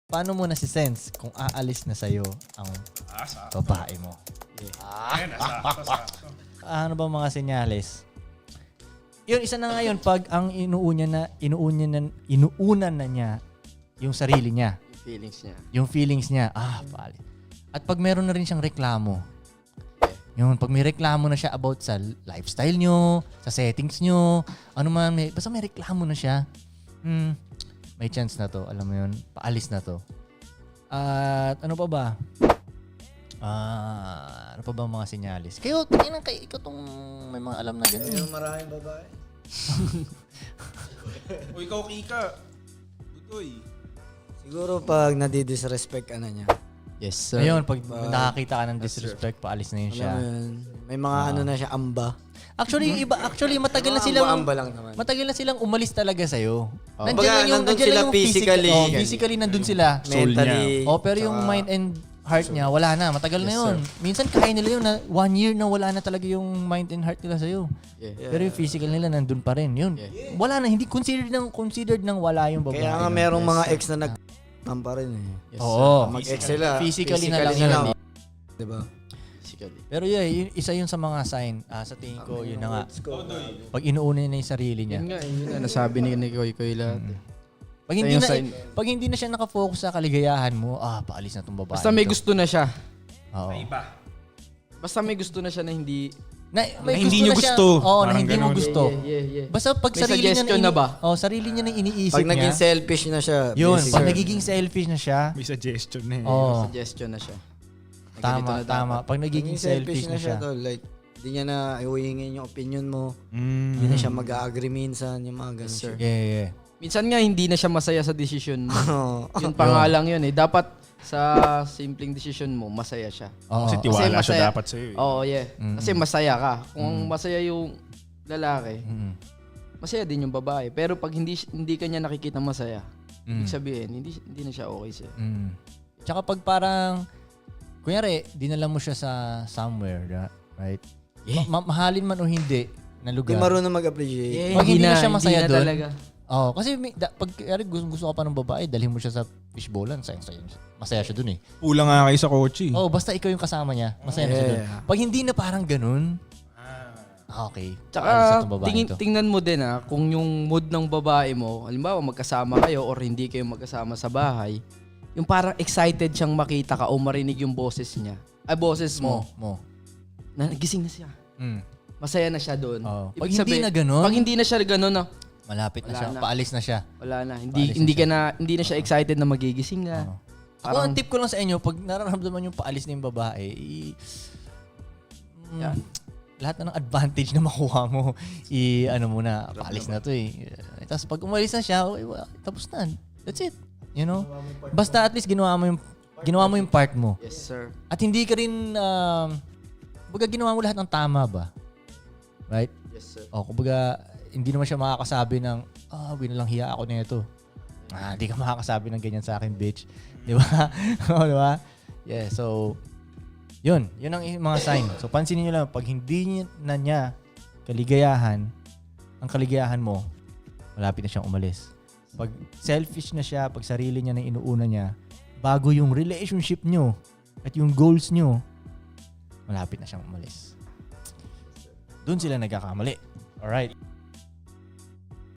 paano mo nasi-sense kung aalis na sa'yo ang babae mo? Ano ba mga senyales? Yun, isa na nga yun, pag ang inuunan na niya yung sarili niya. Yung feelings niya. Pali. At pag meron na rin siyang reklamo, yung pag may reklamo na siya about sa lifestyle nyo, sa settings nyo, ano man, basta may reklamo na siya, may chance na to, alam mo yun, paalis na to. At ano pa ba? Ano pa ba mga senyalis? Ikaw tong may mga alam na gano'n. Yung maraming babae. O ikaw, Kika. Utoy. Siguro pag nadidisrespect ka na niya. Yes, sir. Ngayon, pag nakakita ka ng disrespect, paalis na yun siya. Alam mo yun, may mga ano na siya, amba. Actually, yung iba, matagal na silang Amba lang naman. matagal na silang umalis talaga sa'yo. Kumbaga, nandun sila physically. Physically nandun sila. Mentally. Pero yung mind and heart niya, wala na. Matagal na yun. Minsan kaya nila yun na 1 year na wala na talaga yung mind and heart nila sa'yo. Pero yung physical nila nandun pa rin. Yun. Wala na. Hindi considered ng wala yung babae. Kaya nga merong mga ex na pa rin eh. Oo. Mag-ex sila. Physically na lang yun. Diba? Pero isa yun sa mga sign. Sa tingin ko, yun na nga. Pag inuuna niya na yung sarili niya. Yun nga, nasabi ni Koy lahat. Pag hindi na siya nakafocus sa kaligayahan mo, paalis na tong babae. Basta may gusto na siya. Oo. Basta may gusto na siya na hindi... may hindi niyo na siya. gusto. Oo, na Parang hindi mo ganun. gusto. Yeah. Basta pag May sarili niya suggestion na ba? Sarili niya na iniisip Pag niya. naging selfish na siya. Yun, basically. pag nagiging selfish na siya. May suggestion na eh. Suggestion na siya. Tama. Pag nagiging selfish na siya. Tol. Like, hindi niya na iuhingin yung opinion mo. Hindi na siya mag-agree minsan. Yung mga ganun. Sir. Yeah. Minsan nga hindi na siya masaya sa desisyon mo. Oh. Yun pa nga lang yun eh. Dapat sa simpleng desisyon mo, masaya siya. Kasi tiwala siya dapat sa'yo eh. Oo, yeah. Kasi masaya ka. Kung masaya yung lalaki, masaya din yung babae. Pero pag hindi ka niya nakikita masaya, ibig sabihin, hindi na siya okay sa'yo. Tsaka pag parang, kunyari, dinala mo siya sa somewhere, right? Mahalin man o hindi, na Hindi lugar. marunong mag-appreciate. Pag hindi na siya masaya doon, talaga. kasi pag gusto ka pa ng babae, dalhin mo siya sa fishbowlan, masaya siya doon eh. Kulang nga kayo sa kotse. Basta ikaw yung kasama niya, masaya na siya doon. Pag hindi na parang ganun, okay. Tsaka tingnan mo din kung yung mood ng babae mo, halimbawa magkasama kayo or hindi kayo magkasama sa bahay, yung parang excited siyang makita ka o marinig yung boses niya. Boses mo. Na nagising na siya. Masaya na siya doon. Pag hindi na ganun, pag hindi na siya ganun, malapit na siya, paalis na siya. wala na. Hindi na siya excited na magigising ka. Ako, ang tip ko lang sa inyo, pag nararamdaman yung paalis na yung babae, lahat na ng advantage na makuha mo, muna, paalis na to eh. Tapos pag umalis na siya, tapos na. That's it. You know? Basta at least ginawa mo yung part mo. Yes, sir. At hindi ka rin, ginawa mo lahat ng tama ba? Right? Yes, sir. Kumbaga, hindi naman siya makakasabi ng, winalang hiya ako na ito. Hindi ka makakasabi ng ganyan sa akin, bitch. Di ba? Di ba? Yeah, so, yun ang mga sign. So, pansinin nyo lang, pag hindi na niya ang kaligayahan mo, malapit na siyang umalis. Pag selfish na siya, pag sarili niya na inuuna niya, bago yung relationship nyo at yung goals nyo, malapit na siyang umalis. Doon sila nagkakamali. Alright.